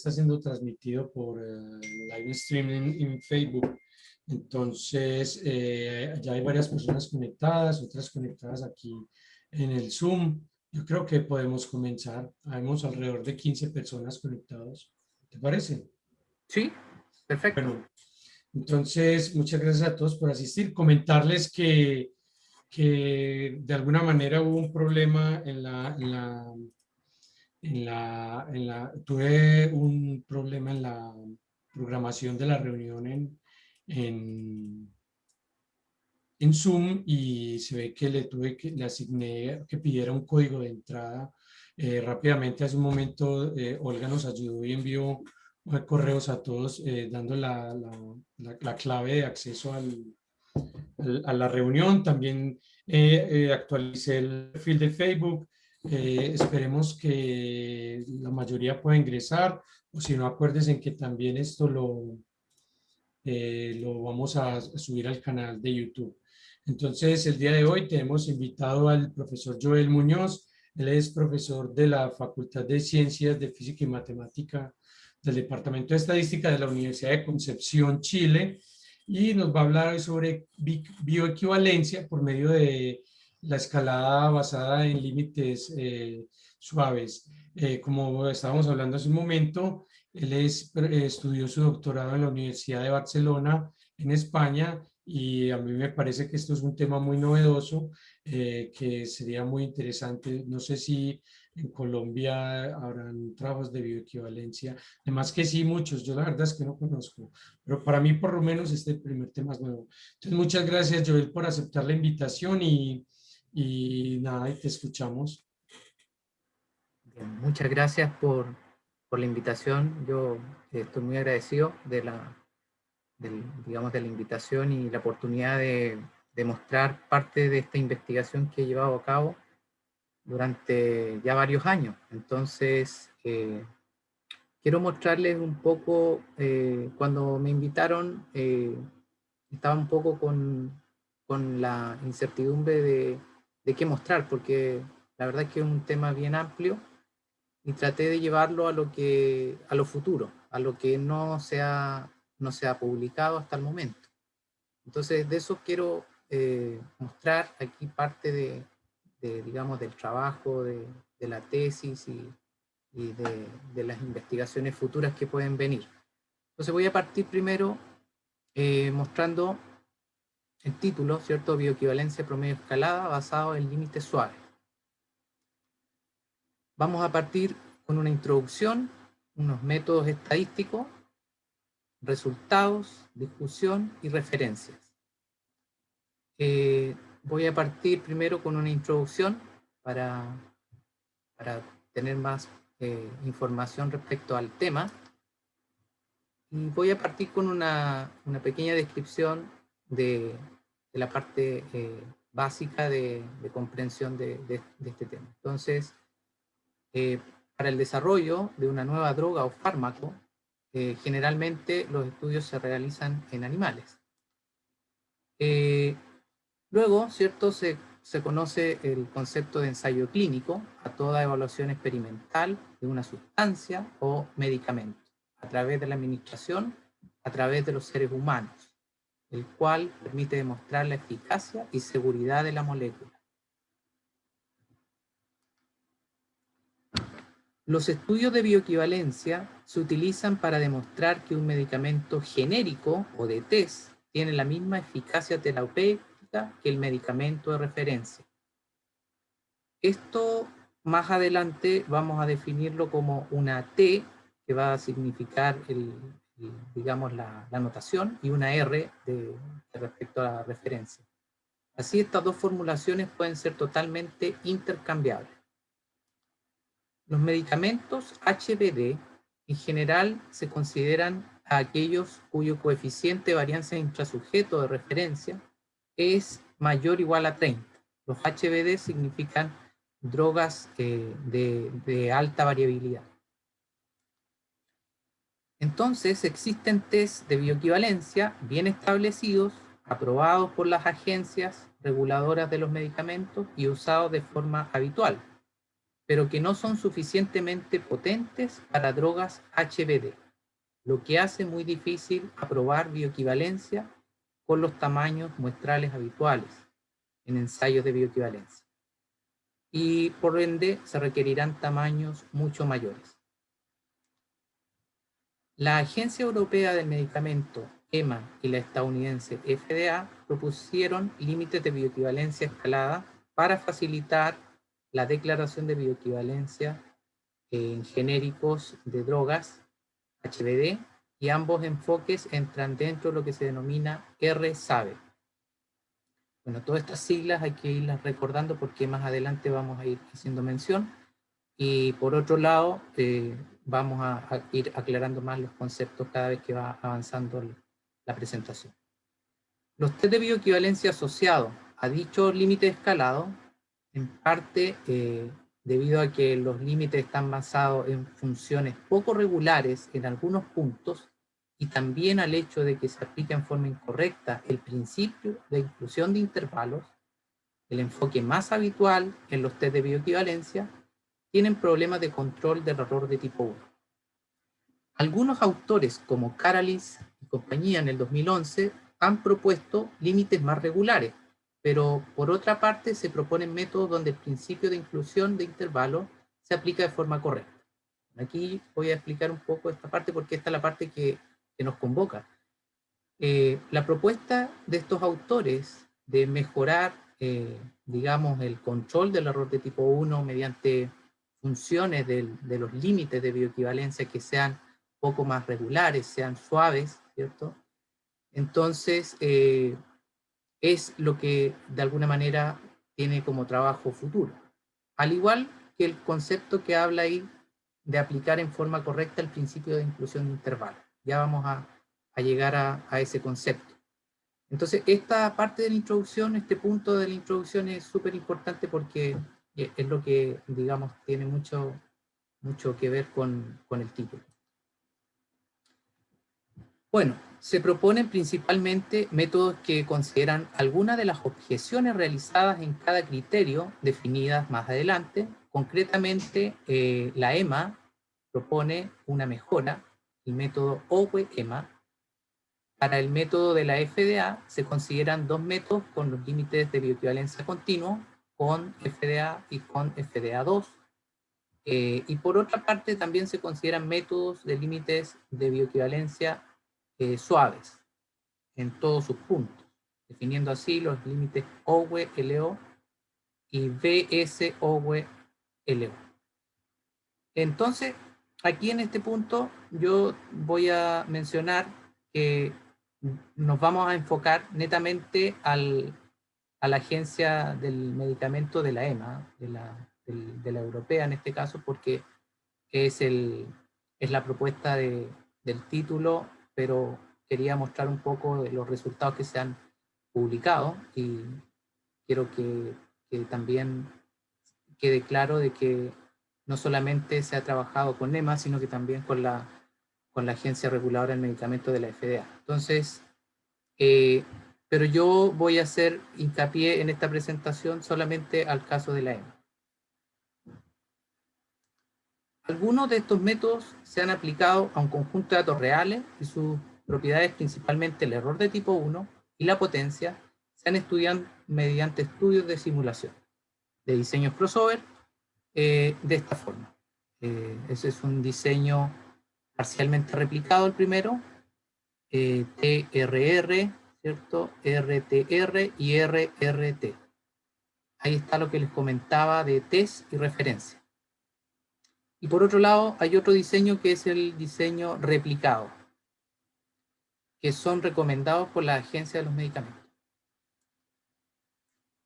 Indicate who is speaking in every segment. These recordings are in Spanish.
Speaker 1: está siendo transmitido por live streaming en Facebook. Entonces, ya hay varias personas conectadas, otras conectadas aquí en el Zoom. Yo creo que podemos comenzar. Habemos alrededor de 15 personas conectados. ¿Te parece?
Speaker 2: Sí, perfecto.
Speaker 1: Bueno, entonces, muchas gracias a todos por asistir. Comentarles que de alguna manera hubo un problema tuve un problema en la programación de la reunión en, en Zoom y se ve que le asigné que pidiera un código de entrada. Rápidamente, hace un momento, Olga nos ayudó y envió correos a todos dando la clave de acceso a la reunión. También actualicé el perfil de Facebook. Esperemos que la mayoría pueda ingresar, o si no, acuérdense en que también esto lo vamos a subir al canal de YouTube. Entonces, el día de hoy tenemos invitado al profesor Joel Muñoz. Él es profesor de la Facultad de Ciencias de Física y Matemática del Departamento de Estadística de la Universidad de Concepción, Chile, y nos va a hablar sobre bioequivalencia por medio de la escalada basada en límites suaves. Como estábamos hablando hace un momento, él estudió su doctorado en la Universidad de Barcelona, en España, y a mí me parece que esto es un tema muy novedoso, que sería muy interesante. No sé si en Colombia habrán trabajos de bioequivalencia. Además que sí, muchos. Yo la verdad es que no conozco, pero para mí por lo menos este primer tema es nuevo. Entonces, muchas gracias, Joel, por aceptar la invitación y nada, y te escuchamos.
Speaker 2: Bien, muchas gracias por la invitación. Yo estoy muy agradecido digamos, de la invitación y la oportunidad de mostrar parte de esta investigación que he llevado a cabo durante ya varios años. Entonces, quiero mostrarles un poco, cuando me invitaron, estaba un poco con la incertidumbre de qué mostrar, porque la verdad es que es un tema bien amplio y traté de llevarlo a lo futuro, a lo que no se ha publicado hasta el momento. Entonces, de eso quiero mostrar aquí parte digamos, del trabajo, de la tesis y de las investigaciones futuras que pueden venir. Entonces, voy a partir primero mostrando el título, ¿cierto? Bioequivalencia promedio escalada basado en límites suaves. Vamos a partir con una introducción, unos métodos estadísticos, resultados, discusión y referencias. Voy a partir primero con una introducción para tener más información respecto al tema. Y voy a partir con una pequeña descripción de la parte básica de comprensión de este tema. Entonces, para el desarrollo de una nueva droga o fármaco, generalmente los estudios se realizan en animales. Luego, ¿cierto? Se conoce el concepto de ensayo clínico a toda evaluación experimental de una sustancia o medicamento a través de la administración, a través de los seres humanos, el cual permite demostrar la eficacia y seguridad de la molécula. Los estudios de bioequivalencia se utilizan para demostrar que un medicamento genérico o de test tiene la misma eficacia terapéutica que el medicamento de referencia. Esto más adelante vamos a definirlo como una T, que va a significar digamos, la notación, y una R respecto a la referencia. Así, estas dos formulaciones pueden ser totalmente intercambiables. Los medicamentos HBD en general se consideran a aquellos cuyo coeficiente de varianza intrasujeto de referencia es mayor o igual a 30. Los HBD significan drogas de alta variabilidad. Entonces, existen test de bioequivalencia bien establecidos, aprobados por las agencias reguladoras de los medicamentos y usados de forma habitual. pero que no son suficientemente potentes para drogas HBD, lo que hace muy difícil aprobar bioequivalencia con los tamaños muestrales habituales en ensayos de bioequivalencia. Y por ende se requerirán tamaños mucho mayores. La Agencia Europea del Medicamento, EMA, y la estadounidense FDA propusieron límites de bioequivalencia escalada para facilitar la declaración de bioequivalencia en genéricos de drogas HBD, y ambos enfoques entran dentro de lo que se denomina R-SABE. Bueno, todas estas siglas hay que irlas recordando porque más adelante vamos a ir haciendo mención. Y por otro lado, vamos a ir aclarando más los conceptos cada vez que va avanzando la presentación. Los test de bioequivalencia asociados a dichos límites escalados, en parte debido a que los límites están basados en funciones poco regulares en algunos puntos, y también al hecho de que se aplica en forma incorrecta el principio de inclusión de intervalos, el enfoque más habitual en los test de bioequivalencia, tienen problemas de control del error de tipo 1. Algunos autores, como Caralis y compañía en el 2011, han propuesto límites más regulares, pero por otra parte se proponen métodos donde el principio de inclusión de intervalos se aplica de forma correcta. Aquí voy a explicar un poco esta parte porque esta es la parte que nos convoca. La propuesta de estos autores de mejorar, digamos, el control del error de tipo 1 mediante funciones de los límites de bioequivalencia que sean poco más regulares, sean suaves, ¿cierto? Entonces, es lo que de alguna manera tiene como trabajo futuro. Al igual que el concepto que habla ahí de aplicar en forma correcta el principio de inclusión de intervalos. Ya vamos a llegar a ese concepto. Entonces, esta parte de la introducción, este punto de la introducción es súper importante porque es lo que, digamos, tiene mucho que ver con el título. Bueno, se proponen principalmente métodos que consideran algunas de las objeciones realizadas en cada criterio definidas más adelante. Concretamente, la EMA propone una mejora, el método OWE-EMA. Para el método de la FDA se consideran dos métodos con los límites de bioequivalencia continuo, con FDA y con FDA2. Y por otra parte también se consideran métodos de límites de bioequivalencia suaves en todos sus puntos, definiendo así los límites OWE-LO y BS-OWE-LO. Entonces, aquí en este punto yo voy a mencionar que nos vamos a enfocar netamente a la Agencia del Medicamento de la EMA, de la europea en este caso, porque es la propuesta del título, pero quería mostrar un poco de los resultados que se han publicado y quiero que también quede claro de que no solamente se ha trabajado con EMA, sino que también con la Agencia Reguladora del Medicamento de la FDA. Entonces, pero yo voy a hacer hincapié en esta presentación solamente al caso de la EMA. Algunos de estos métodos se han aplicado a un conjunto de datos reales y sus propiedades, principalmente el error de tipo 1 y la potencia, se han estudiado mediante estudios de simulación, de diseños crossover, de esta forma. Ese es un diseño parcialmente replicado el primero, TRR, ¿cierto? RTR y RRT. Ahí está lo que les comentaba de test y referencia. Y por otro lado, hay otro diseño que es el diseño replicado, que son recomendados por la Agencia de los Medicamentos.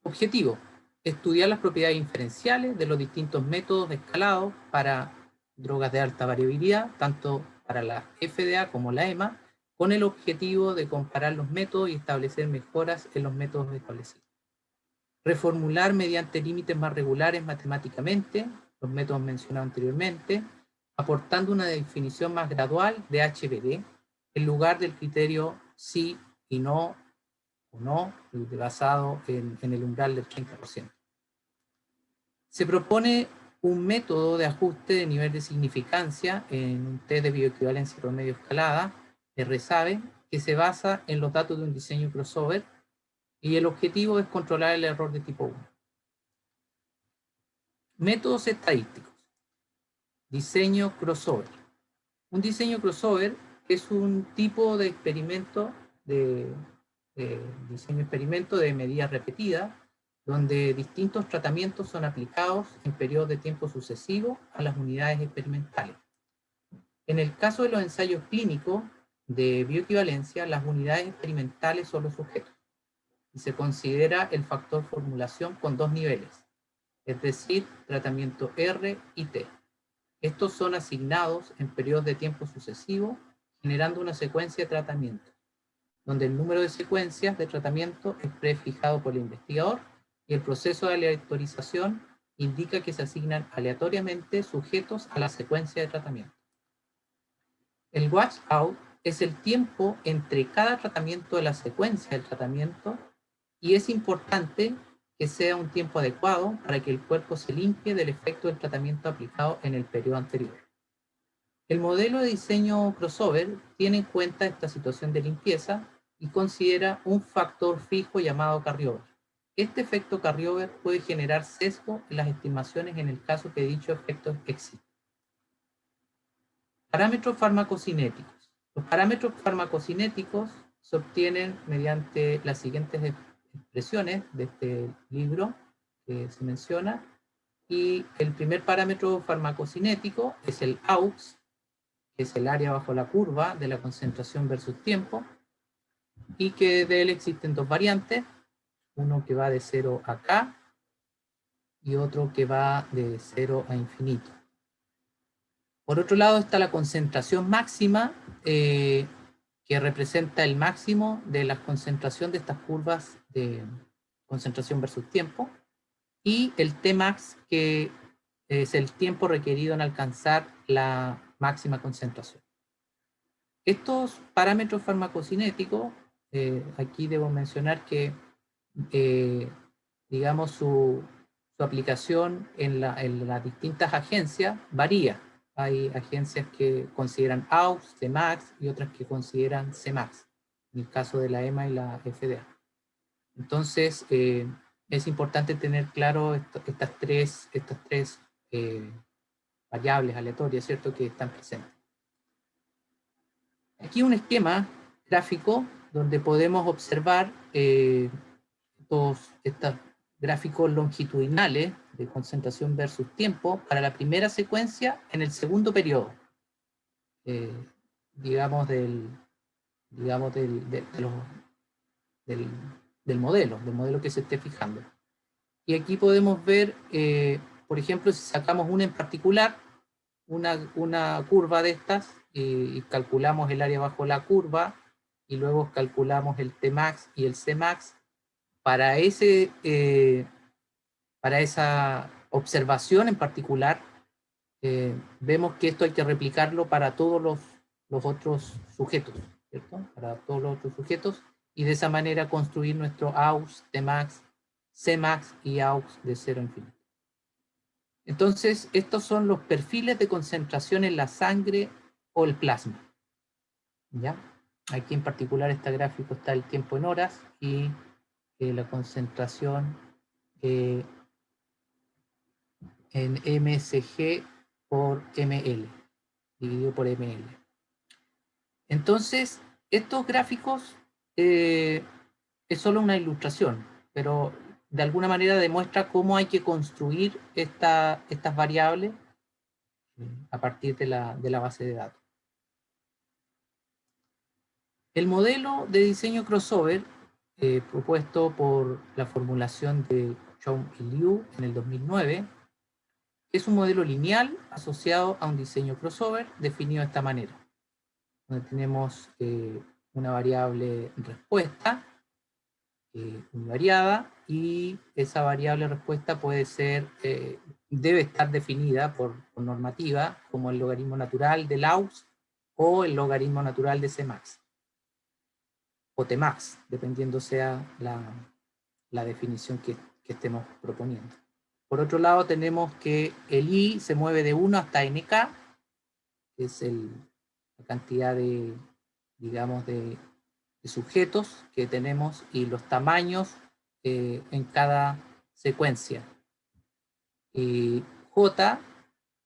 Speaker 2: Objetivo: estudiar las propiedades inferenciales de los distintos métodos de escalado para drogas de alta variabilidad, tanto para la FDA como la EMA, con el objetivo de comparar los métodos y establecer mejoras en los métodos establecidos. Reformular mediante límites más regulares matemáticamente los métodos mencionados anteriormente, aportando una definición más gradual de HBD en lugar del criterio sí y no, o no, basado en el umbral del 30%. Se propone un método de ajuste de nivel de significancia en un test de bioequivalencia promedio escalada, RSABE, que se basa en los datos de un diseño crossover, y el objetivo es controlar el error de tipo 1. Métodos estadísticos. Diseño crossover. Un diseño crossover es un tipo de experimento, diseño experimento de medidas repetidas, donde distintos tratamientos son aplicados en periodos de tiempo sucesivos a las unidades experimentales. En el caso de los ensayos clínicos de bioequivalencia, las unidades experimentales son los sujetos, y se considera el factor formulación con 2 niveles, es decir, tratamiento R y T. Estos son asignados en periodos de tiempo sucesivos, generando una secuencia de tratamiento, donde el número de secuencias de tratamiento es prefijado por el investigador y el proceso de aleatorización indica que se asignan aleatoriamente sujetos a la secuencia de tratamiento. El washout es el tiempo entre cada tratamiento de la secuencia del tratamiento y es importante que sea un tiempo adecuado para que el cuerpo se limpie del efecto del tratamiento aplicado en el periodo anterior. El modelo de diseño crossover tiene en cuenta esta situación de limpieza y considera un factor fijo llamado carryover. Este efecto carryover puede generar sesgo en las estimaciones en el caso que dicho efecto existe. Parámetros farmacocinéticos. Los parámetros farmacocinéticos se obtienen mediante las siguientes expresiones de este libro que se menciona, y el primer parámetro farmacocinético es el AUX, que es el área bajo la curva de la concentración versus tiempo, y que de él existen 2 variantes, uno que va de 0 a K y otro que va de 0 a infinito. Por otro lado está la concentración máxima, que representa el máximo de la concentración de estas curvas de concentración versus tiempo, y el Tmax, que es el tiempo requerido en alcanzar la máxima concentración. Estos parámetros farmacocinéticos, aquí debo mencionar que, digamos, su aplicación en las distintas agencias varía. Hay agencias que consideran AUX, Tmax, y otras que consideran Cmax, en el caso de la EMA y la FDA. Entonces, es importante tener claro estas tres variables aleatorias, ¿cierto?, que están presentes. Aquí un esquema gráfico donde podemos observar estos gráficos longitudinales de concentración versus tiempo para la primera secuencia en el segundo periodo, digamos, del modelo que se esté fijando. Y aquí podemos ver, por ejemplo, si sacamos una en particular, una curva de estas, y calculamos el área bajo la curva, y luego calculamos el Tmax y el Cmax, para esa observación en particular, vemos que esto hay que replicarlo para todos los otros sujetos, ¿cierto? Para todos los otros sujetos, y de esa manera construir nuestro AUX, Tmax, Cmax y AUX de 0 a infinito. Entonces, estos son los perfiles de concentración en la sangre o el plasma. ¿Ya? Aquí en particular este gráfico está el tiempo en horas y la concentración en msg por ml, dividido por ml. Entonces, estos gráficos es solo una ilustración, pero de alguna manera demuestra cómo hay que construir estas variables a partir de la base de datos. El modelo de diseño crossover, propuesto por la formulación de Chong y Liu en el 2009, es un modelo lineal asociado a un diseño crossover definido de esta manera, donde tenemos una variable respuesta invariada, y esa variable respuesta puede ser, debe estar definida por normativa como el logaritmo natural del AUX o el logaritmo natural de Cmax o Tmax, dependiendo sea la definición que estemos proponiendo. Por otro lado, tenemos que el I se mueve de 1 hasta NK, que es la cantidad de, digamos, de sujetos que tenemos y los tamaños en cada secuencia. Y J,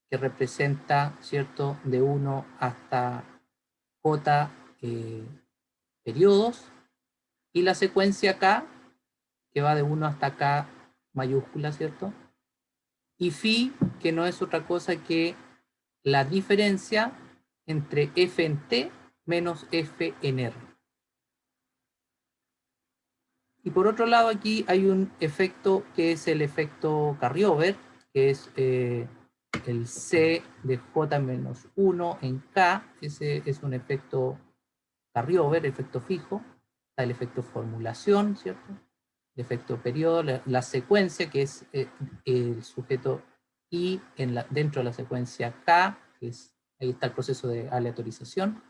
Speaker 2: que representa, ¿cierto?, de 1 hasta J periodos, y la secuencia K, que va de 1 hasta K mayúscula, ¿cierto? Y phi, que no es otra cosa que la diferencia entre F en T menos F en R. Y por otro lado, aquí hay un efecto que es el efecto carryover, que es el C de J menos 1 en K. Ese es un efecto carryover, efecto fijo. Está el efecto formulación, ¿cierto? El efecto periodo, la secuencia, que es el sujeto I dentro de la secuencia K, que es, ahí está el proceso de aleatorización.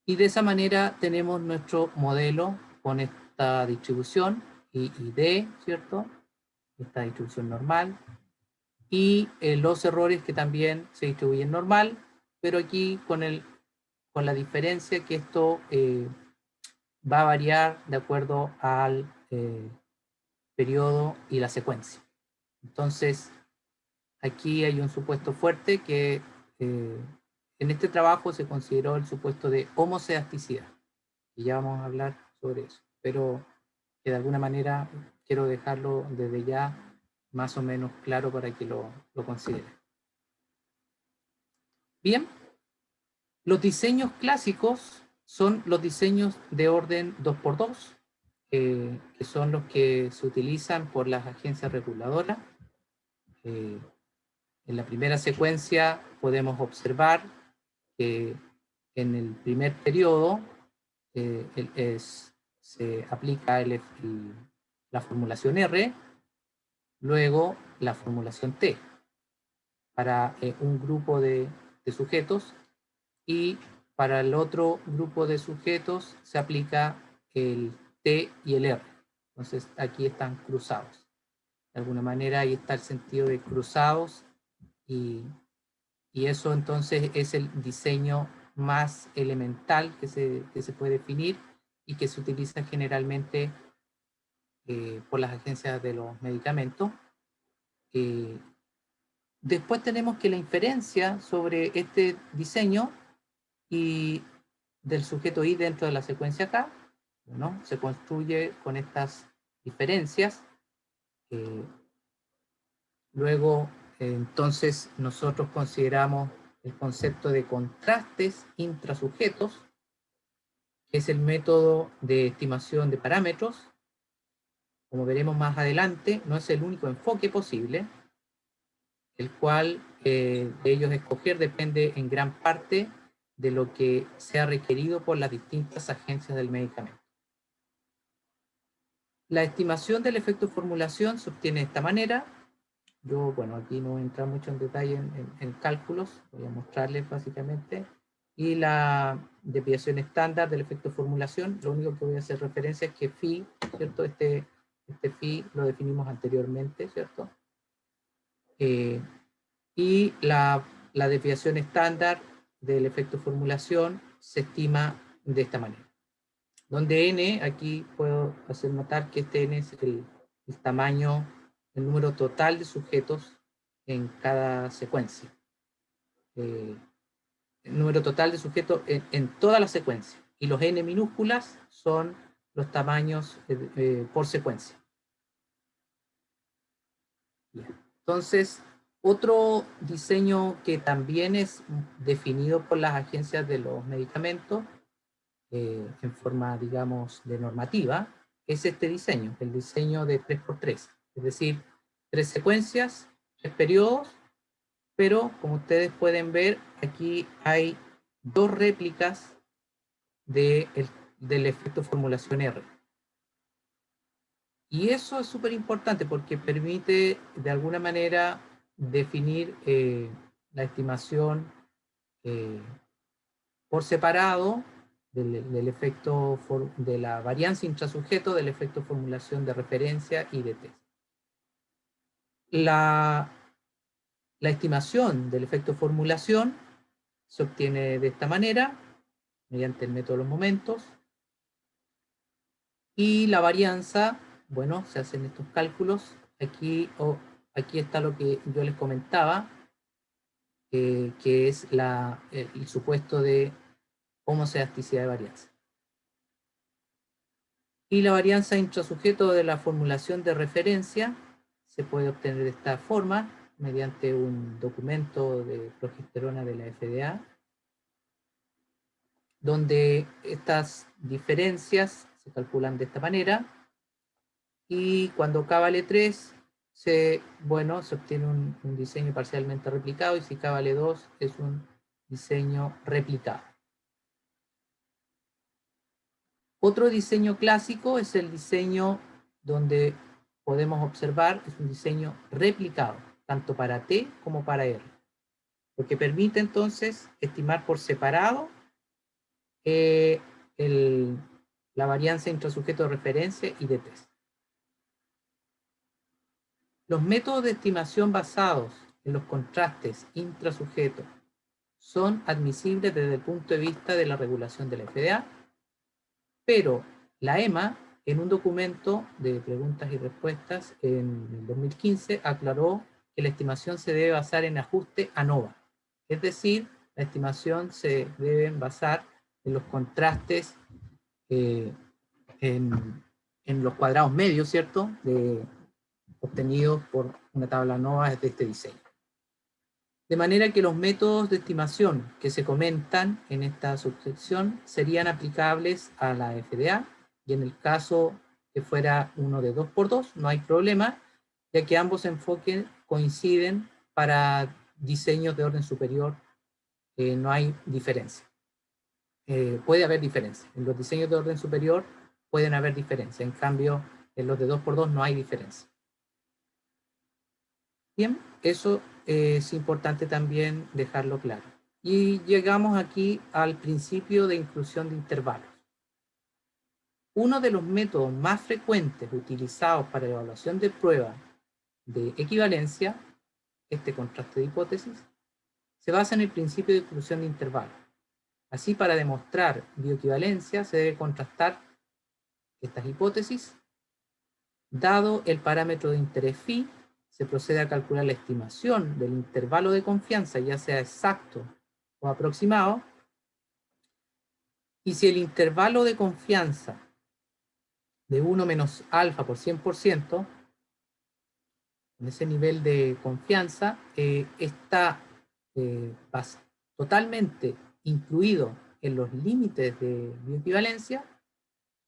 Speaker 2: Y de esa manera tenemos nuestro modelo con esta distribución, I y D, ¿cierto? Esta distribución normal. Y los errores que también se distribuyen normal, pero aquí con la diferencia que esto va a variar de acuerdo al periodo y la secuencia. Entonces, aquí hay un supuesto fuerte que en este trabajo se consideró el supuesto de homocedasticidad. Y ya vamos a hablar sobre eso. Pero que de alguna manera quiero dejarlo desde ya más o menos claro para que lo consideren. Bien, los diseños clásicos son los diseños de orden 2×2, que son los que se utilizan por las agencias reguladoras. En la primera secuencia podemos observar que en el primer periodo se aplica la formulación R, luego la formulación T para un grupo de sujetos, y para el otro grupo de sujetos se aplica el T y el R. Entonces aquí están cruzados. De alguna manera ahí está el sentido de cruzados, y eso entonces es el diseño más elemental que se puede definir y que se utiliza generalmente por las agencias de los medicamentos. Después tenemos que la inferencia sobre este diseño y del sujeto I dentro de la secuencia K, ¿no?, se construye con estas diferencias. Luego, entonces, nosotros consideramos el concepto de contrastes intrasujetos, que es el método de estimación de parámetros. Como veremos más adelante, no es el único enfoque posible, el cual de ellos escoger depende en gran parte de lo que sea requerido por las distintas agencias del medicamento. La estimación del efecto formulación se obtiene de esta manera. Yo, bueno, aquí no voy a entrar mucho en detalle en cálculos, voy a mostrarles básicamente. Y la desviación estándar del efecto formulación, lo único que voy a hacer referencia es que phi, ¿cierto? Este phi lo definimos anteriormente, ¿cierto? Y la desviación estándar del efecto formulación se estima de esta manera. Donde n, aquí puedo hacer notar que este n es el tamaño, el número total de sujetos en cada secuencia. El número total de sujetos en toda la secuencia. Y los n minúsculas son los tamaños por secuencia. Bien. Entonces, otro diseño que también es definido por las agencias de los medicamentos en forma, digamos, de normativa, es este diseño, el diseño de 3×3. Es decir, 3 secuencias, 3 periodos, pero como ustedes pueden ver, aquí hay 2 réplicas del efecto formulación R. Y eso es súper importante porque permite de alguna manera definir la estimación por separado del efecto de la varianza intrasujeto, del efecto formulación de referencia y de test. La estimación del efecto formulación se obtiene de esta manera, mediante el método de los momentos. Y la varianza, bueno, se hacen estos cálculos. Aquí está lo que yo les comentaba, que es el supuesto de homocedasticidad de varianza. Y la varianza intrasujeto de la formulación de referencia se puede obtener de esta forma, mediante un documento de progesterona de la FDA, donde estas diferencias se calculan de esta manera, y cuando K vale 3, se obtiene un diseño parcialmente replicado, y si K vale 2 es un diseño replicado. Otro diseño clásico es el diseño donde podemos observar, es un diseño replicado, tanto para T como para R, lo que permite entonces estimar por separado la varianza intrasujeto de referencia y de test. Los métodos de estimación basados en los contrastes intrasujetos son admisibles desde el punto de vista de la regulación de la FDA, pero la EMA, en un documento de preguntas y respuestas en el 2015, aclaró que la estimación se debe basar en ajuste ANOVA, es decir, la estimación se debe basar en los contrastes en los cuadrados medios, ¿cierto?, obtenidos por una tabla ANOVA de este diseño. De manera que los métodos de estimación que se comentan en esta subsección serían aplicables a la FDA, y en el caso que fuera uno de 2x2 no hay problema, ya que ambos enfoques coinciden para diseños de orden superior, no hay diferencia. Puede haber diferencia. En los diseños de orden superior pueden haber diferencia, en cambio en los de 2x2 no hay diferencia. Bien, eso es importante también dejarlo claro. Y llegamos aquí al principio de inclusión de intervalos. Uno de los métodos más frecuentes utilizados para la evaluación de pruebas de equivalencia, este contraste de hipótesis, se basa en el principio de inclusión de intervalos. Así, para demostrar bioequivalencia se debe contrastar estas hipótesis. Dado el parámetro de interés phi, se procede a calcular la estimación del intervalo de confianza, ya sea exacto o aproximado, y si el intervalo de confianza de 1 menos alfa por 100%, en ese nivel de confianza, está totalmente incluido en los límites de bioequivalencia,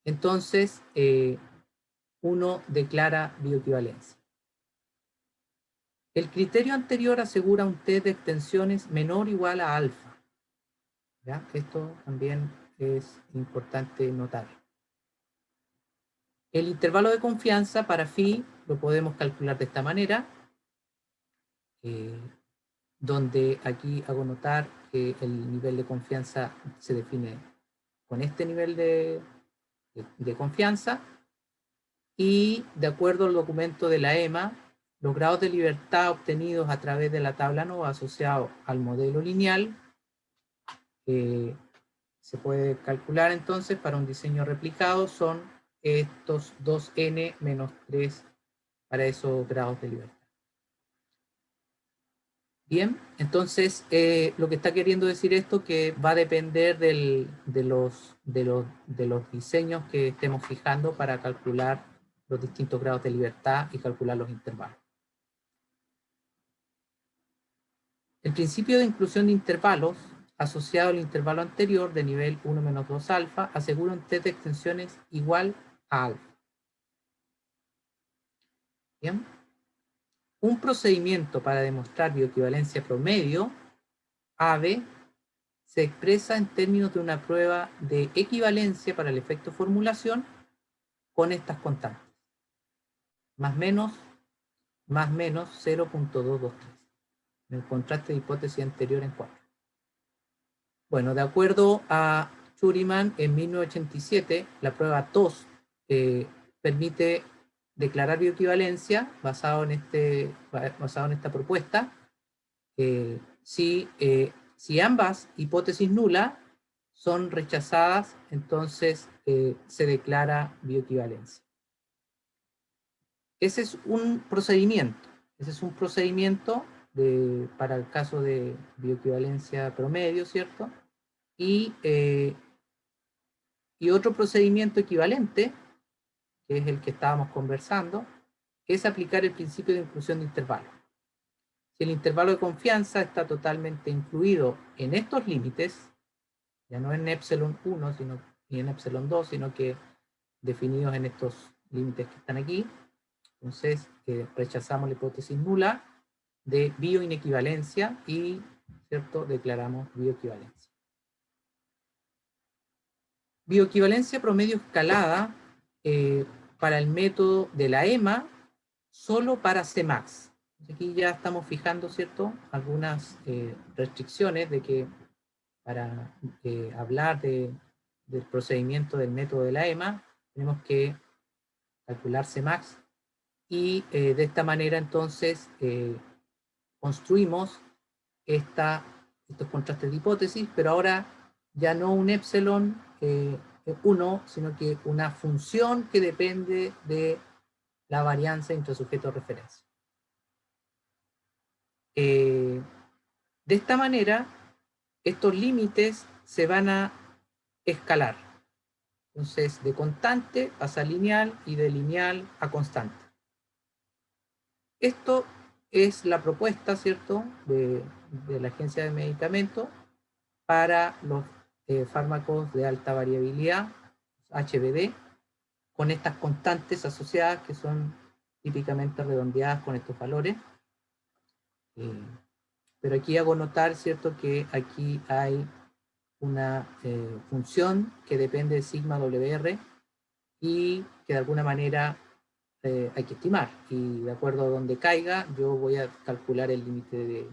Speaker 2: entonces uno declara bioequivalencia. El criterio anterior asegura un test de extensiones menor o igual a alfa. ¿Ya? Esto también es importante notar. El intervalo de confianza para phi lo podemos calcular de esta manera, donde aquí hago notar que el nivel de confianza se define con este nivel de confianza, y de acuerdo al documento de la EMA, los grados de libertad obtenidos a través de la tabla ANOVA asociado al modelo lineal se puede calcular entonces para un diseño replicado, son estos 2n menos 3 para esos grados de libertad. Bien, entonces lo que está queriendo decir esto que va a depender de los diseños que estemos fijando para calcular los distintos grados de libertad y calcular los intervalos. El principio de inclusión de intervalos asociado al intervalo anterior de nivel 1 menos 2 alfa asegura un test de extensiones igual a alfa. Bien. Un procedimiento para demostrar bioequivalencia promedio, AB, se expresa en términos de una prueba de equivalencia para el efecto formulación con estas constantes. Más menos 0.223. En el contraste de hipótesis anterior en 4. Bueno, de acuerdo a Shuriman, en 1987, la prueba TOS permite declarar bioequivalencia basado en esta propuesta, si ambas hipótesis nulas son rechazadas, entonces se declara bioequivalencia. Ese es un procedimiento. Para el caso de bioequivalencia promedio, ¿cierto? Y otro procedimiento equivalente, que es el que estábamos conversando, es aplicar el principio de inclusión de intervalos. Si el intervalo de confianza está totalmente incluido en estos límites, ya no en epsilon 1 ni en epsilon 2, sino que definidos en estos límites que están aquí, entonces rechazamos la hipótesis nula de bioinequivalencia y, ¿cierto?, declaramos bioequivalencia. Bioequivalencia promedio escalada para el método de la EMA, solo para Cmax. Aquí ya estamos fijando, ¿cierto?, algunas restricciones de que para hablar del procedimiento del método de la EMA, tenemos que calcular Cmax y de esta manera entonces construimos estos contrastes de hipótesis, pero ahora ya no un epsilon 1, sino que una función que depende de la varianza entre sujeto y referencia. De esta manera, estos límites se van a escalar. Entonces, de constante pasa a lineal y de lineal a constante. Esto es la propuesta, ¿cierto?, de la Agencia de Medicamentos para los fármacos de alta variabilidad, HBD, con estas constantes asociadas que son típicamente redondeadas con estos valores. Pero aquí hago notar, ¿cierto?, que aquí hay una función que depende de sigma WR y que de alguna manera hay que estimar. Y de acuerdo a donde caiga, yo voy a calcular el límite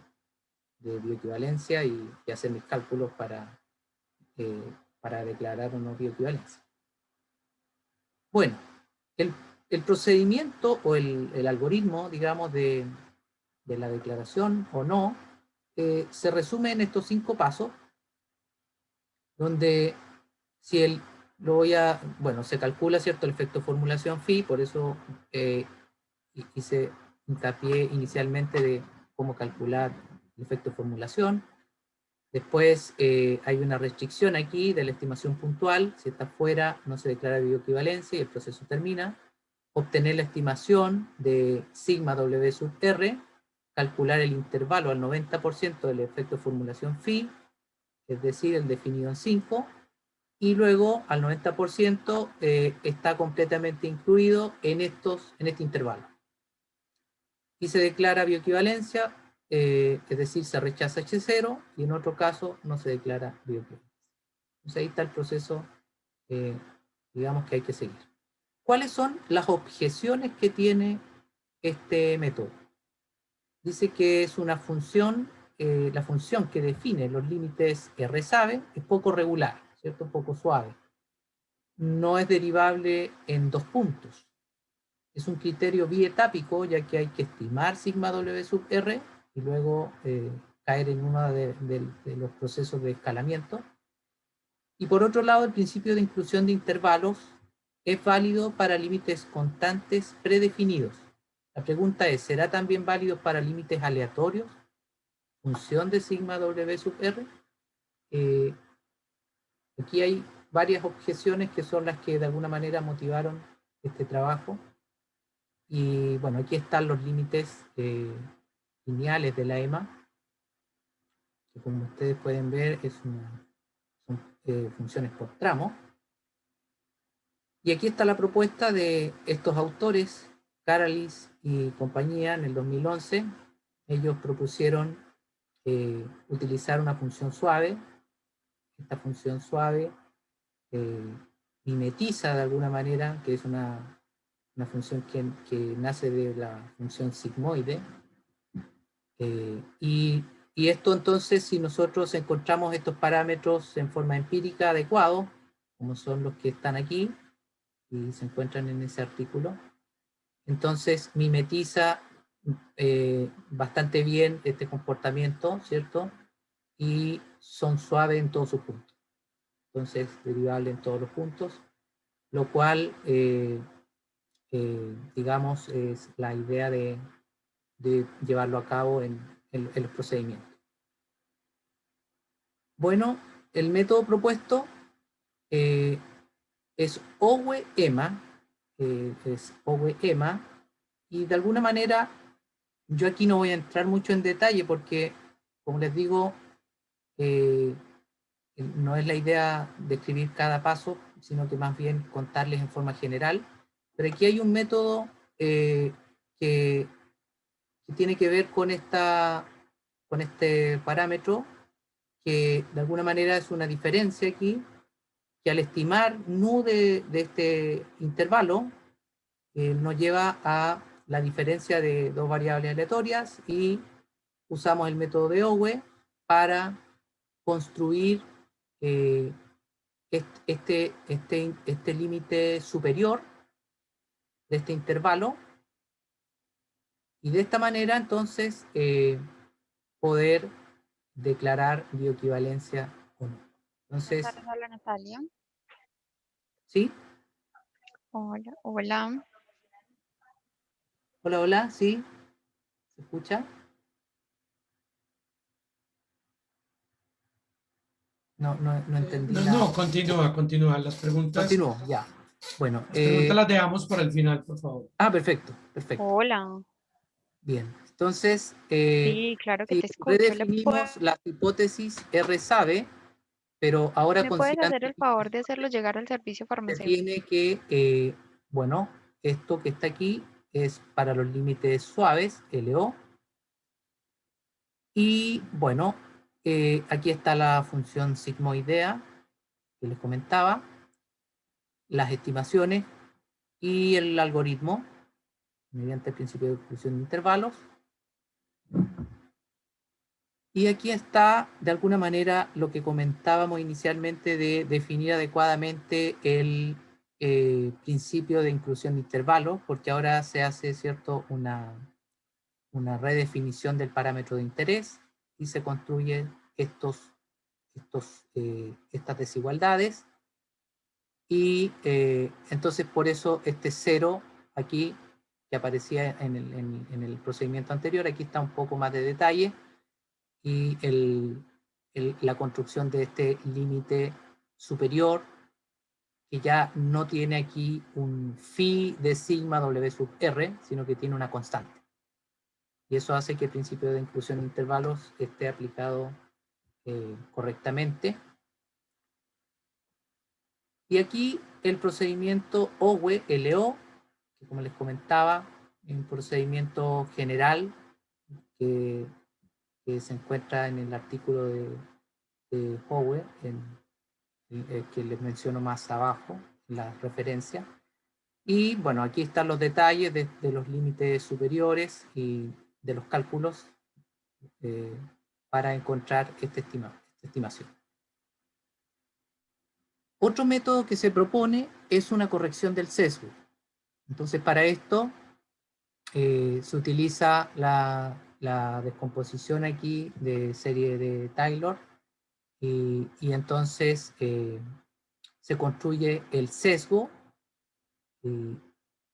Speaker 2: de bioequivalencia y hacer mis cálculos para declarar o no bioequivalencia. Bueno, el procedimiento o el algoritmo, digamos, de la declaración o no, se resume en estos 5 pasos, donde si se calcula, ¿cierto?, el efecto formulación phi, por eso hice hincapié inicialmente de cómo calcular el efecto formulación. Después hay una restricción aquí de la estimación puntual, si está fuera no se declara bioequivalencia y el proceso termina. Obtener la estimación de sigma W sub R, calcular el intervalo al 90% del efecto formulación phi, es decir, el definido en 5, y luego al 90% está completamente incluido en este intervalo. Y se declara bioequivalencia, es decir, se rechaza H0, y en otro caso no se declara bioequivalencia. Entonces ahí está el proceso, digamos, que hay que seguir. ¿Cuáles son las objeciones que tiene este método? Dice que es una función, la función que define los límites R sabe es poco regular, ¿cierto? Poco suave. No es derivable en 2 puntos. Es un criterio bietápico, ya que hay que estimar sigma W sub R y luego caer en uno de los procesos de escalamiento. Y por otro lado, el principio de inclusión de intervalos es válido para límites constantes predefinidos. La pregunta es, ¿será también válido para límites aleatorios? Función de sigma W sub R. Aquí hay varias objeciones que son las que de alguna manera motivaron este trabajo. Y bueno, aquí están los límites lineales de la EMA, que como ustedes pueden ver son funciones por tramo. Y aquí está la propuesta de estos autores, Caralis y compañía, en el 2011. Ellos propusieron utilizar una función suave. Esta función suave mimetiza de alguna manera, que es una función que nace de la función sigmoide. Y esto entonces, si nosotros encontramos estos parámetros en forma empírica adecuados, como son los que están aquí, y se encuentran en ese artículo, entonces mimetiza bastante bien este comportamiento, ¿cierto? Y son suaves en todos sus puntos. Entonces, derivable en todos los puntos, lo cual, digamos, es la idea de llevarlo a cabo en los procedimientos. Bueno, el método propuesto es Owe-Ema, y de alguna manera yo aquí no voy a entrar mucho en detalle porque, como les digo, no es la idea describir cada paso, sino que más bien contarles en forma general. Pero aquí hay un método que tiene que ver con este parámetro, que de alguna manera es una diferencia aquí, que al estimar nu de este intervalo, nos lleva a la diferencia de dos variables aleatorias y usamos el método de Owe para construir este límite superior de este intervalo, y de esta manera entonces poder declarar bioequivalencia o no. Entonces,
Speaker 3: Hola Natalia.
Speaker 2: ¿sí?
Speaker 3: Hola, hola.
Speaker 2: Hola, hola, ¿sí? ¿Se escucha? No entendí
Speaker 1: No,
Speaker 2: nada.
Speaker 1: no, continúa. Las preguntas,
Speaker 2: Continúo, ya. Bueno.
Speaker 1: las preguntas las dejamos para el final, por favor.
Speaker 2: Perfecto.
Speaker 3: Hola.
Speaker 2: Bien, entonces,
Speaker 3: Sí, claro que
Speaker 2: si
Speaker 3: te escucho.
Speaker 2: redefinimos las hipótesis R sabe, pero ahora
Speaker 3: ¿Me puedes
Speaker 2: consideran
Speaker 3: hacer el favor de hacerlo llegar al servicio
Speaker 2: se
Speaker 3: farmacéutico?
Speaker 2: tiene que, bueno, esto que está aquí es para los límites suaves, LO, y bueno, aquí está la función sigmoidea que les comentaba, las estimaciones y el algoritmo mediante el principio de exclusión de intervalos. Y aquí está, de alguna manera, lo que comentábamos inicialmente de definir adecuadamente el principio de inclusión de intervalos, porque ahora se hace, ¿cierto?, una redefinición del parámetro de interés y se construyen estas desigualdades. Y entonces por eso este cero aquí, que aparecía en el procedimiento anterior, aquí está un poco más de detalle, y la construcción de este límite superior, que ya no tiene aquí un phi de sigma W sub R, sino que tiene una constante. Y eso hace que el principio de inclusión de intervalos esté aplicado correctamente. Y aquí el procedimiento Owe-LO, que como les comentaba, es un procedimiento general que se encuentra en el artículo de Owe, que les menciono más abajo, la referencia. Y bueno, aquí están los detalles de los límites superiores y de los cálculos para encontrar esta estimación. Otro método que se propone es una corrección del sesgo. Entonces, para esto se utiliza la descomposición aquí de serie de Taylor, y entonces se construye el sesgo,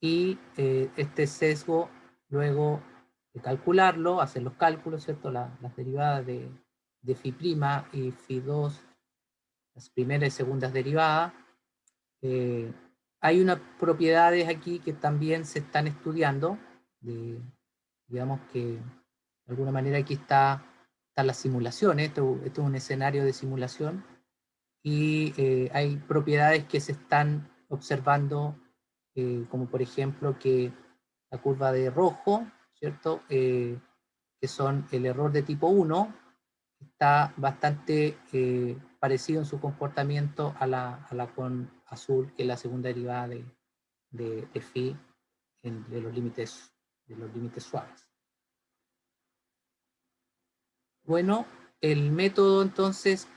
Speaker 2: y este sesgo, luego de calcularlo, hacer los cálculos, ¿cierto? Las derivadas de phi' y phi2, las primeras y segundas derivadas. Hay unas propiedades aquí que también se están estudiando, digamos que de alguna manera aquí están las simulaciones, esto es un escenario de simulación, y hay propiedades que se están observando, como por ejemplo que la curva de rojo, ¿cierto? Que son el error de tipo 1, está bastante parecido en su comportamiento a la con azul, que es la segunda derivada de phi de los límites suaves. Bueno, el método entonces,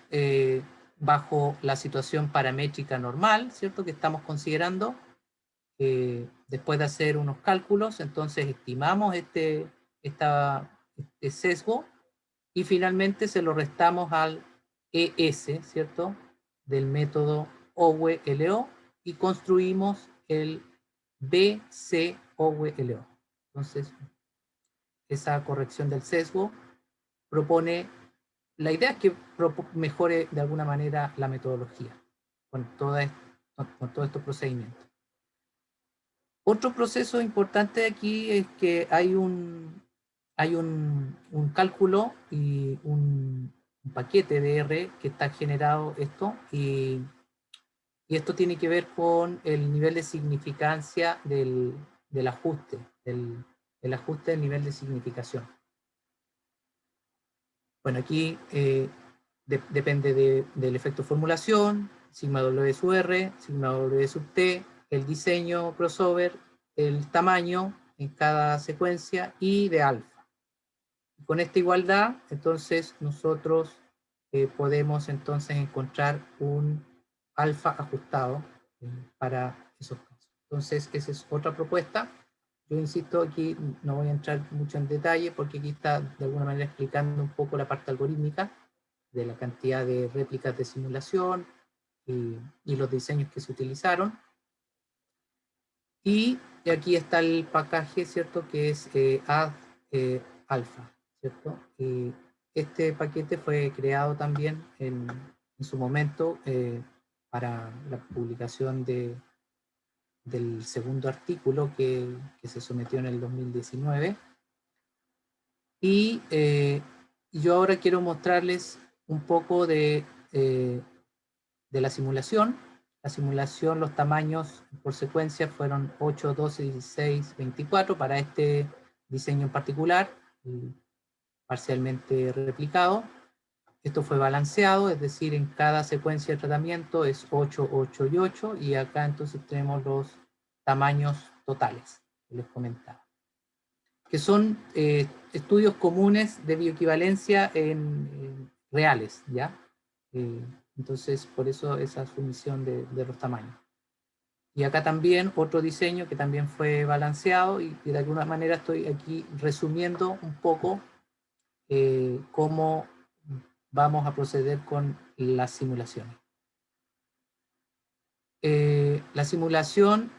Speaker 2: bajo la situación paramétrica normal, ¿cierto?, que estamos considerando, después de hacer unos cálculos, entonces estimamos este sesgo y finalmente se lo restamos al ES, ¿cierto? Del método OWE-LO y construimos el BC-OWE-LO. Entonces, esa corrección del sesgo propone, la idea es que mejore de alguna manera la metodología con todos estos procedimientos. Otro proceso importante aquí es que hay un cálculo y un paquete de R que está generado esto, y esto tiene que ver con el nivel de significancia del ajuste, el ajuste del nivel de significación. Bueno, aquí depende del efecto formulación, sigma W sub R, sigma W sub T, el diseño crossover, el tamaño en cada secuencia y de alfa. Con esta igualdad, entonces nosotros podemos entonces encontrar un alfa ajustado para esos casos. Entonces, esa es otra propuesta. Yo insisto, aquí no voy a entrar mucho en detalle porque aquí está de alguna manera explicando un poco la parte algorítmica de la cantidad de réplicas de simulación y los diseños que se utilizaron. Y aquí está el package, ¿cierto? Que es add-alpha, ¿cierto? Este paquete fue creado también en su momento para la publicación del segundo artículo que se sometió en el 2019. Y yo ahora quiero mostrarles un poco de la simulación. La simulación, los tamaños por secuencia fueron 8, 12, 16, 24 para este diseño en particular, parcialmente replicado. Esto fue balanceado, es decir, en cada secuencia de tratamiento es 8, 8 y 8, y acá entonces tenemos los tamaños totales que les comentaba, que son estudios comunes de bioequivalencia en reales, ¿ya? Entonces, por eso esa sumisión de los tamaños. Y acá también otro diseño que también fue balanceado, y de alguna manera estoy aquí resumiendo un poco cómo vamos a proceder con las simulaciones. La simulación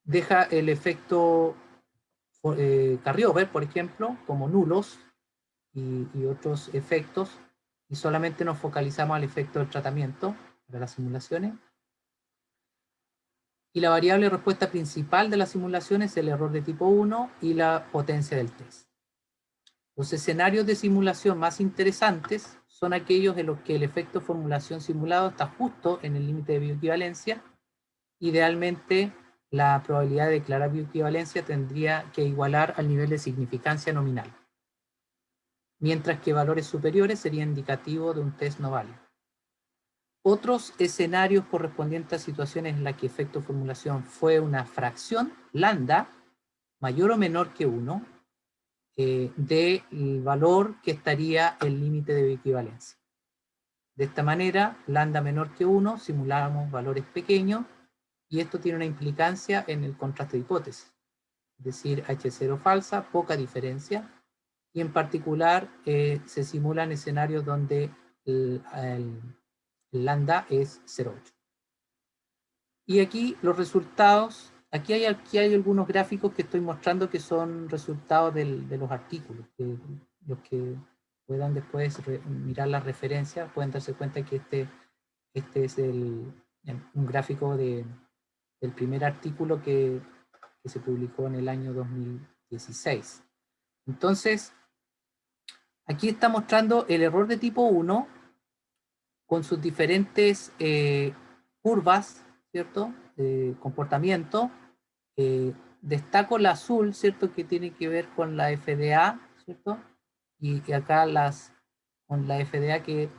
Speaker 2: deja el efecto carryover, por ejemplo, como nulos y otros efectos, y solamente nos focalizamos al efecto del tratamiento de las simulaciones. Y la variable de respuesta principal de las simulaciones es el error de tipo 1 y la potencia del test. Los escenarios de simulación más interesantes son aquellos en los que el efecto formulación simulado está justo en el límite de bioequivalencia. Idealmente, la probabilidad de declarar bioequivalencia tendría que igualar al nivel de significancia nominal, mientras que valores superiores sería indicativo de un test no válido. Otros escenarios correspondientes a situaciones en las que efecto formulación fue una fracción lambda mayor o menor que 1 del valor que estaría el límite de bioequivalencia. De esta manera, lambda menor que 1, simulamos valores pequeños, y esto tiene una implicancia en el contraste de hipótesis, es decir, H0 falsa, poca diferencia, y en particular se simulan escenarios donde el lambda es 0,8. Y aquí los resultados, aquí hay algunos gráficos que estoy mostrando que son resultados de los artículos, que los que puedan después mirar las referencias pueden darse cuenta que este es un gráfico del primer artículo que se publicó en el año 2016. Entonces, aquí está mostrando el error de tipo 1 con sus diferentes curvas, ¿cierto? Comportamiento. Destaco la azul, ¿cierto? Que tiene que ver con la FDA, ¿cierto? Y acá con la FDA que,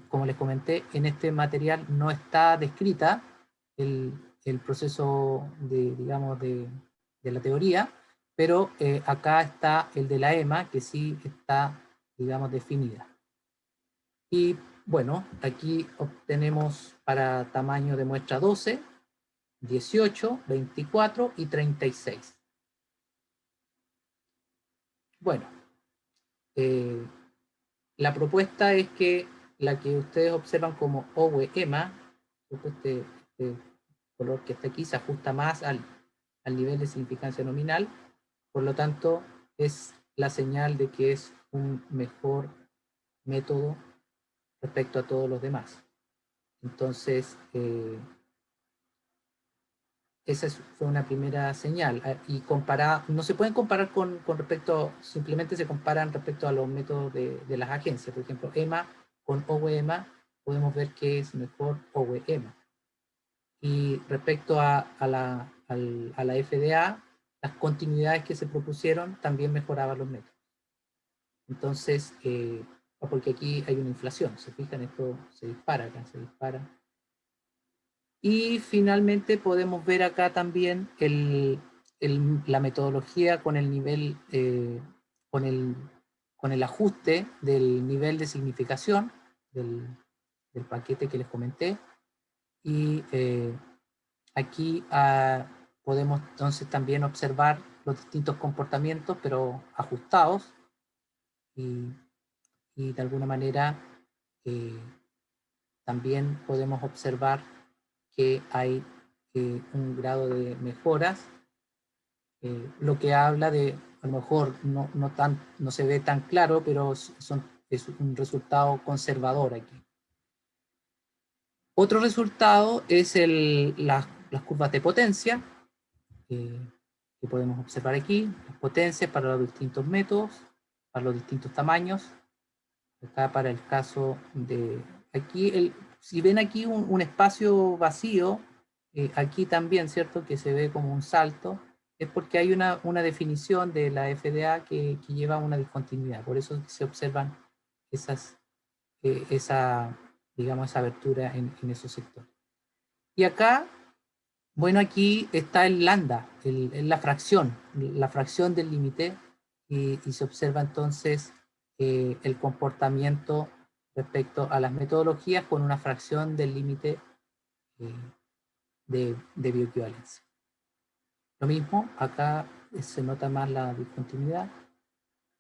Speaker 2: como les comenté, en este material no está descrita el proceso digamos, de la teoría, pero acá está el de la EMA, que sí está, digamos, definida. Y bueno, aquí obtenemos para tamaño de muestra 12, 18, 24 y 36. Bueno, la propuesta es que la que ustedes observan como OWEMA, este color que está aquí, se ajusta más al nivel de significancia nominal, por lo tanto es la señal de que es un mejor método respecto a todos los demás. Entonces, esa fue una primera señal. Y no se pueden comparar con respecto, simplemente se comparan respecto a los métodos de las agencias. Por ejemplo, EMA con OWEMA, podemos ver que es mejor OWEMA. Y respecto a la FDA, las continuidades que se propusieron también mejoraban los métodos. Entonces, porque aquí hay una inflación, ¿se fijan? Esto se dispara acá, se dispara. Y finalmente podemos ver acá también la metodología con el nivel, con el ajuste del nivel de significación del paquete que les comenté. Y aquí podemos entonces también observar los distintos comportamientos, pero ajustados. Y de alguna manera también podemos observar que hay un grado de mejoras, lo que habla de, a lo mejor no se ve tan claro, pero es un resultado conservador aquí. Otro resultado es las curvas de potencia, que podemos observar aquí, las potencias para los distintos métodos, para los distintos tamaños. Acá para el caso de, aquí, si ven aquí un espacio vacío, aquí también, ¿cierto? Que se ve como un salto, es porque hay una definición de la FDA que lleva una discontinuidad, por eso se observan digamos, esa abertura en esos sectores. Y acá, bueno, aquí está el lambda, la fracción del límite, y se observa entonces el comportamiento respecto a las metodologías con una fracción del límite de bioequivalencia. Lo mismo, acá se nota más la discontinuidad.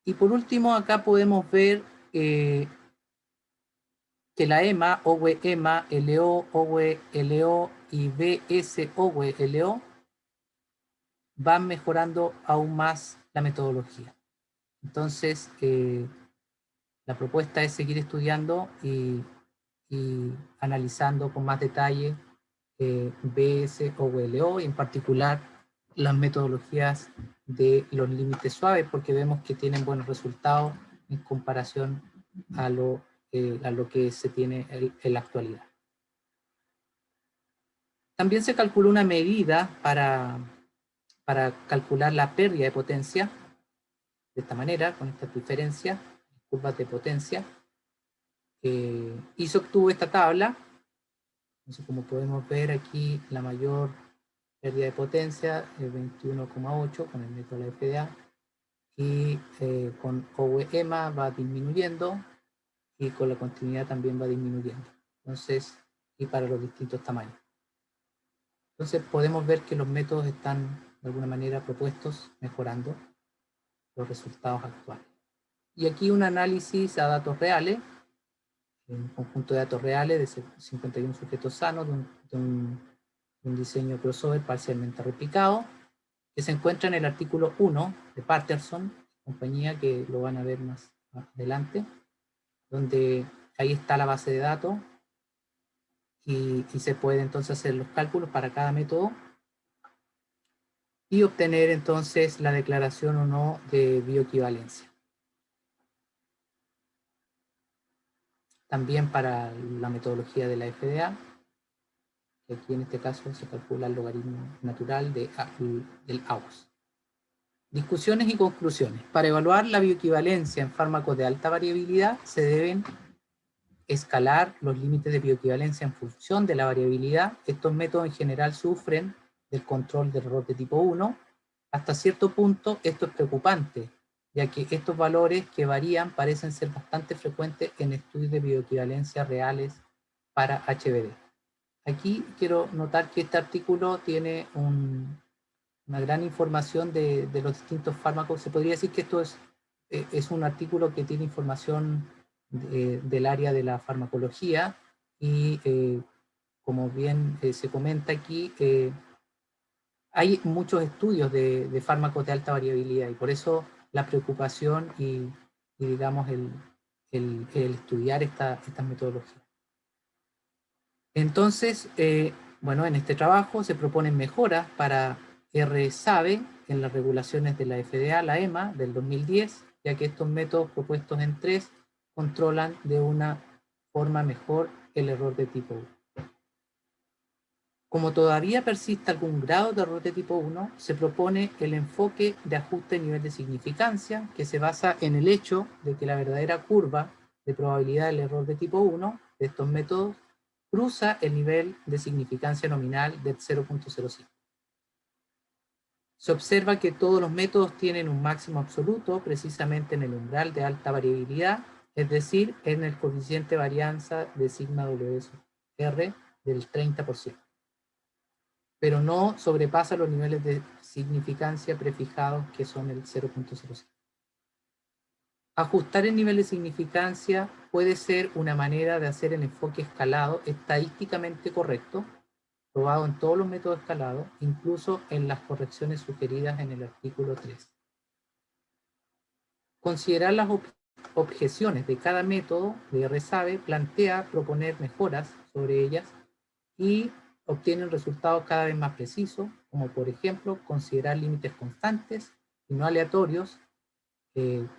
Speaker 2: Y por último, acá podemos ver que la EMA, OWE-EMA, LO, OWE-LO y BS-OWE-LO van mejorando aún más la metodología. Entonces, la propuesta es seguir estudiando y analizando con más detalle BS o WLO, y en particular las metodologías de los límites suaves, porque vemos que tienen buenos resultados en comparación a lo que se tiene en la actualidad. También se calculó una medida para calcular la pérdida de potencia, de esta manera, con esta diferencia, curvas de potencia, y se obtuvo esta tabla. Entonces, como podemos ver aquí, la mayor pérdida de potencia es 21,8 con el método de la FDA, y con OWE-EMA va disminuyendo, y con la continuidad también va disminuyendo. Entonces, y para los distintos tamaños. Entonces podemos ver que los métodos están de alguna manera propuestos mejorando los resultados actuales. Y aquí un análisis a datos reales, un conjunto de datos reales de 51 sujetos sanos de un diseño crossover parcialmente replicado, que se encuentra en el artículo 1 de Patterson, compañía, que lo van a ver más adelante, donde ahí está la base de datos y se puede entonces hacer los cálculos para cada método y obtener entonces la declaración o no de bioequivalencia. También para la metodología de la FDA, que aquí en este caso se calcula el logaritmo natural del AUS. Discusiones y conclusiones. Para evaluar la bioequivalencia en fármacos de alta variabilidad, se deben escalar los límites de bioequivalencia en función de la variabilidad. Estos métodos en general sufren del control de error de tipo 1. Hasta cierto punto esto es preocupante, ya que estos valores que varían parecen ser bastante frecuentes en estudios de bioequivalencia reales para HBD. Aquí quiero notar que este artículo tiene una gran información de los distintos fármacos. Se podría decir que esto es un artículo que tiene información del área de la farmacología y como bien se comenta aquí, hay muchos estudios de fármacos de alta variabilidad y por eso la preocupación y digamos el estudiar estas metodologías. Entonces, bueno, en este trabajo se proponen mejoras para RSABE en las regulaciones de la FDA, la EMA, del 2010, ya que estos métodos propuestos en 3 controlan de una forma mejor el error de tipo 1. Como todavía persiste algún grado de error de tipo 1, se propone el enfoque de ajuste de nivel de significancia, que se basa en el hecho de que la verdadera curva de probabilidad del error de tipo 1 de estos métodos cruza el nivel de significancia nominal del 0.05. Se observa que todos los métodos tienen un máximo absoluto precisamente en el umbral de alta variabilidad, es decir, en el coeficiente de varianza de sigma WR del 30%. Pero no sobrepasa los niveles de significancia prefijados que son el 0.05. Ajustar el nivel de significancia puede ser una manera de hacer el enfoque escalado estadísticamente correcto, probado en todos los métodos escalados, incluso en las correcciones sugeridas en el artículo 3. Considerar las objeciones de cada método de RSABE plantea proponer mejoras sobre ellas y obtienen resultados cada vez más precisos, como por ejemplo considerar límites constantes y no aleatorios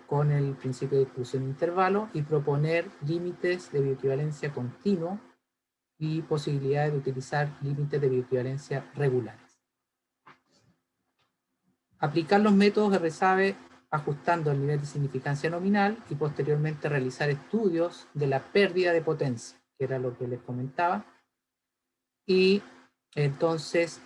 Speaker 2: con el principio de exclusión de intervalo y proponer límites de bioequivalencia continuo y posibilidades de utilizar límites de bioequivalencia regulares. Aplicar los métodos RSABE ajustando el nivel de significancia nominal y posteriormente realizar estudios de la pérdida de potencia, que era lo que les comentaba. Y entonces,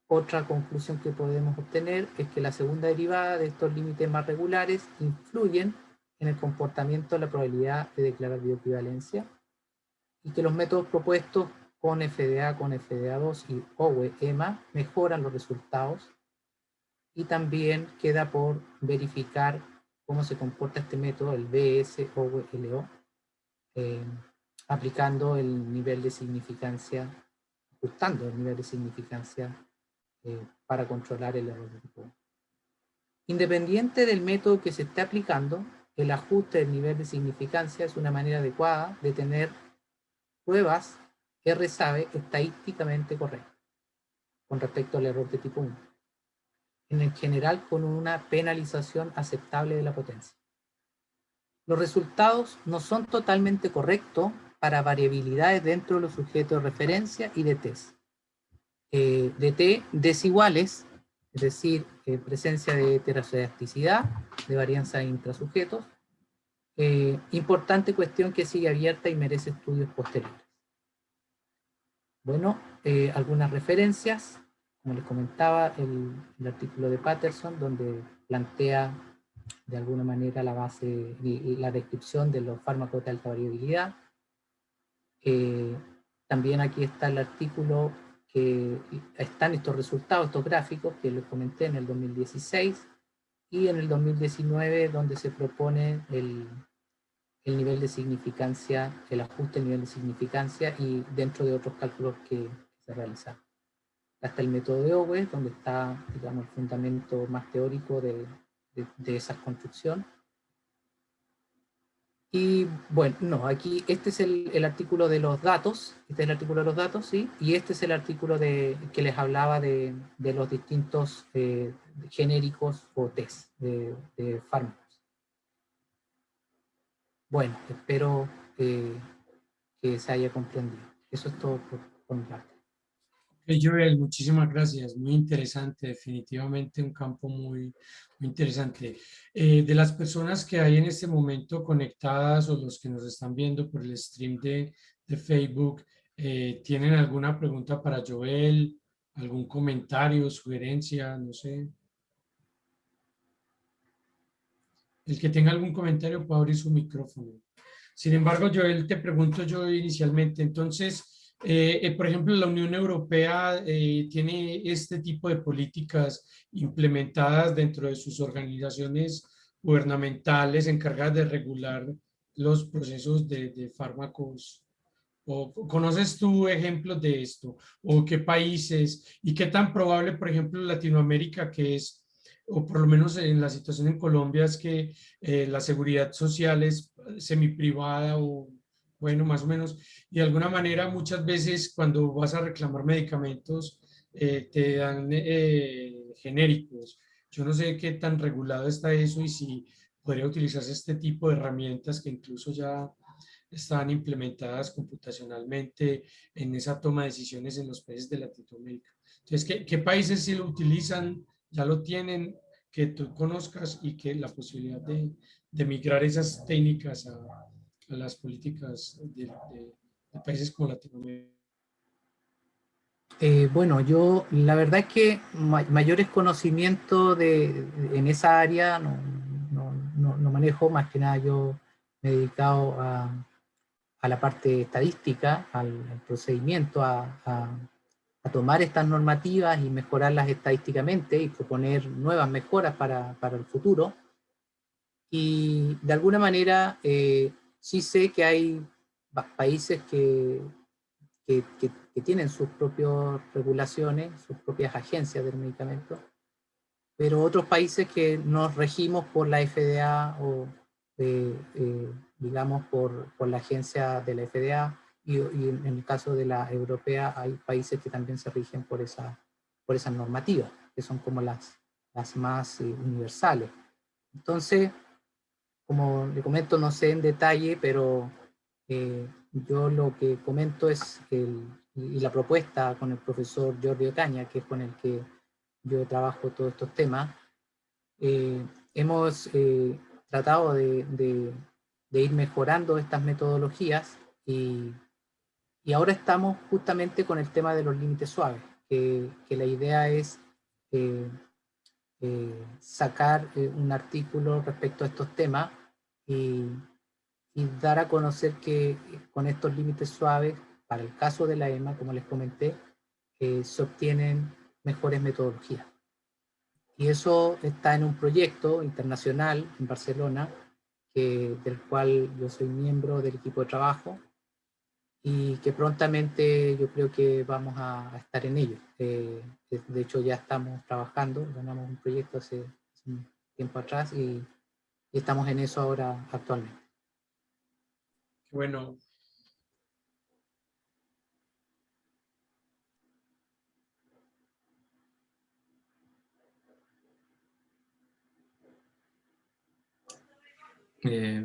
Speaker 2: otra conclusión que podemos obtener es que la segunda derivada de estos límites más regulares influyen en el comportamiento de la probabilidad de declarar bioequivalencia y que los métodos propuestos con FDA, con FDA2 y OWE-EMA mejoran los resultados y también queda por verificar cómo se comporta este método, el BS-OWE-LO, aplicando el nivel de significancia, ajustando el nivel de significancia para controlar el error de tipo 1. Independiente del método que se esté aplicando, el ajuste del nivel de significancia es una manera adecuada de tener pruebas RSABE estadísticamente correctas con respecto al error de tipo 1. En general, con una penalización aceptable de la potencia. Los resultados no son totalmente correctos para variabilidades dentro de los sujetos de referencia y de test. De T desiguales, es decir, presencia de heterozedasticidad, de varianza intrasujetos. Importante cuestión que sigue abierta y merece estudios posteriores. Bueno, algunas referencias, como les comentaba, el artículo de Patterson, donde plantea de alguna manera la base, la descripción de los fármacos de alta variabilidad. También aquí está el artículo que están estos resultados, estos gráficos que les comenté en el 2016 y en el 2019 donde se propone el nivel de significancia, el ajuste del nivel de significancia y dentro de otros cálculos que se realizan. Hasta el método de Owe, donde está, digamos, el fundamento más teórico de esa construcción. Y bueno, no, aquí este es el artículo de los datos, este es el artículo de los datos, ¿sí? Y este es el artículo que les hablaba de los distintos genéricos o test de fármacos. Bueno, espero que se haya comprendido. Eso es todo por mi parte.
Speaker 1: Joel, muchísimas gracias, muy interesante, definitivamente un campo muy interesante. De las personas que hay en este momento conectadas o los que nos están viendo por el stream de Facebook, ¿tienen alguna pregunta para Joel? ¿Algún comentario, sugerencia? No sé. El que tenga algún comentario puede abrir su micrófono. Sin embargo, Joel, te pregunto yo inicialmente, entonces, Por ejemplo, la Unión Europea tiene este tipo de políticas implementadas dentro de sus organizaciones gubernamentales encargadas de regular los procesos de fármacos. ¿O conoces tú ejemplos de esto? ¿O qué países? ¿Y qué tan probable, por ejemplo, en Latinoamérica, que es, o por lo menos en la situación en Colombia, es que la seguridad social es semiprivada o, bueno, más o menos, y de alguna manera muchas veces cuando vas a reclamar medicamentos te dan genéricos. Yo no sé qué tan regulado está eso y si podría utilizarse este tipo de herramientas que incluso ya están implementadas computacionalmente en esa toma de decisiones en los países de Latinoamérica. Entonces, ¿qué países sí lo utilizan, ya lo tienen, que tú conozcas y que la posibilidad de migrar esas técnicas a las políticas de países como Latinoamérica?
Speaker 2: Bueno, yo la verdad es que mayores conocimientos en esa área no manejo, más que nada yo me he dedicado a la parte estadística, al procedimiento, a tomar estas normativas y mejorarlas estadísticamente y proponer nuevas mejoras para el futuro. Y de alguna manera sí sé que hay países que tienen sus propias regulaciones, sus propias agencias del medicamento, pero otros países que nos regimos por la FDA o digamos por la agencia de la FDA y en el caso de la europea hay países que también se rigen por esas normativas, que son como las más universales. Entonces, como le comento, no sé en detalle, pero yo lo que comento es y la propuesta con el profesor Jordi Ocaña, que es con el que yo trabajo todos estos temas, hemos tratado de ir mejorando estas metodologías y ahora estamos justamente con el tema de los límites suaves, que la idea es eh, sacar un artículo respecto a estos temas y, y dar a conocer que con estos límites suaves, para el caso de la EMA, como les comenté, se obtienen mejores metodologías. Y eso está en un proyecto internacional en Barcelona, del cual yo soy miembro del equipo de trabajo y que prontamente yo creo que vamos a estar en ello. De hecho, ya estamos trabajando, ganamos un proyecto hace un tiempo atrás y estamos en eso ahora actualmente.
Speaker 1: Bueno,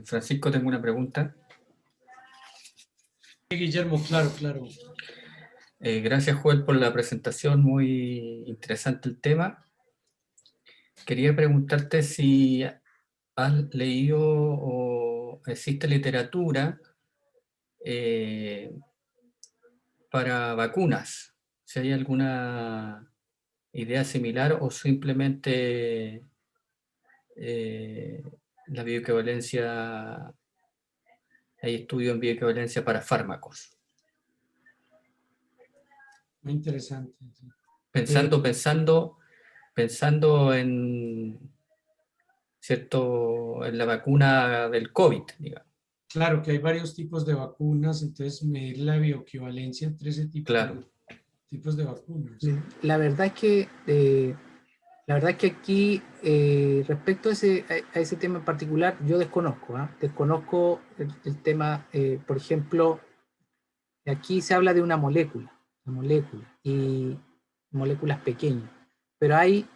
Speaker 4: Francisco, tengo una pregunta.
Speaker 1: Guillermo, claro, claro.
Speaker 4: Gracias, Joel, por la presentación, muy interesante el tema. Quería preguntarte si has leído o existe literatura para vacunas, si hay alguna idea similar o simplemente la bioequivalencia, hay estudios en bioequivalencia para fármacos.
Speaker 1: Muy interesante.
Speaker 4: Pensando en, ¿cierto?, en la vacuna del COVID, digamos.
Speaker 1: Claro que hay varios tipos de vacunas, entonces medir la bioequivalencia entre ese tipo
Speaker 4: Claro.
Speaker 1: de tipos de vacunas.
Speaker 2: La verdad es que, aquí, respecto a ese tema en particular, yo desconozco, desconozco el tema, por ejemplo, aquí se habla de una molécula y moléculas pequeñas, pero hay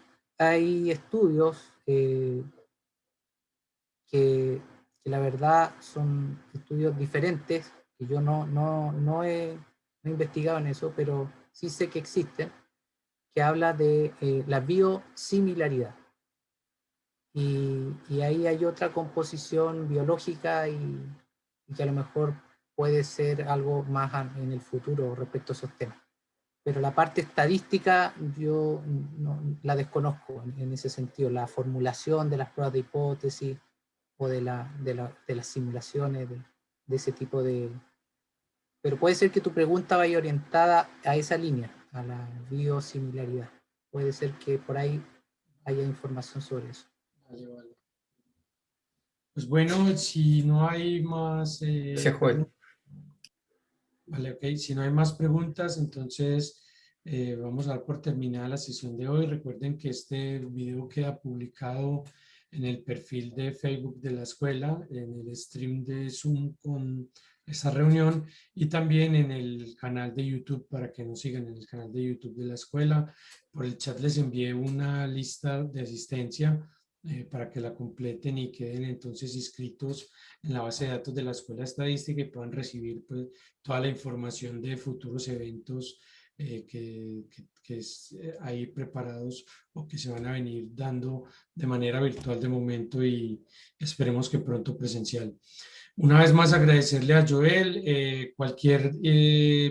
Speaker 2: estudios que la verdad son estudios diferentes, que yo no he investigado en eso, pero sí sé que existen, que habla de la biosimilaridad. Y ahí hay otra composición biológica y que a lo mejor puede ser algo más en el futuro respecto a esos temas. Pero la parte estadística yo no, la desconozco en ese sentido, la formulación de las pruebas de hipótesis o de las simulaciones de ese tipo de... Pero puede ser que tu pregunta vaya orientada a esa línea, a la biosimilaridad. Puede ser que por ahí haya información sobre eso.
Speaker 1: Vale, vale. Pues bueno, si no hay más...
Speaker 4: Gracias, Joel.
Speaker 1: Vale, ok. Si no hay más preguntas, entonces vamos a dar por terminada la sesión de hoy. Recuerden que este video queda publicado en el perfil de Facebook de la escuela, en el stream de Zoom con esta reunión y también en el canal de YouTube para que nos sigan en el canal de YouTube de la escuela. Por el chat les envié una lista de asistencia para que la completen y queden entonces inscritos en la base de datos de la Escuela Estadística y puedan recibir pues, toda la información de futuros eventos ahí preparados o que se van a venir dando de manera virtual de momento y esperemos que pronto presencial. Una vez más agradecerle a Joel, cualquier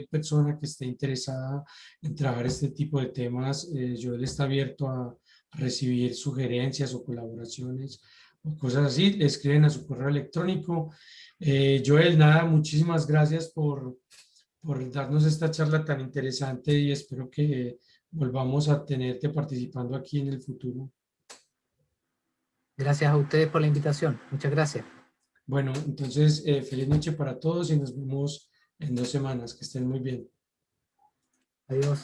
Speaker 1: persona que esté interesada en trabajar este tipo de temas, Joel está abierto a recibir sugerencias o colaboraciones o cosas así, le escriben a su correo electrónico. Joel, nada, muchísimas gracias por darnos esta charla tan interesante y espero que volvamos a tenerte participando aquí en el futuro.
Speaker 2: Gracias a ustedes por la invitación. Muchas gracias.
Speaker 1: Bueno, entonces, feliz noche para todos y nos vemos en 2 semanas. Que estén muy bien.
Speaker 2: Adiós.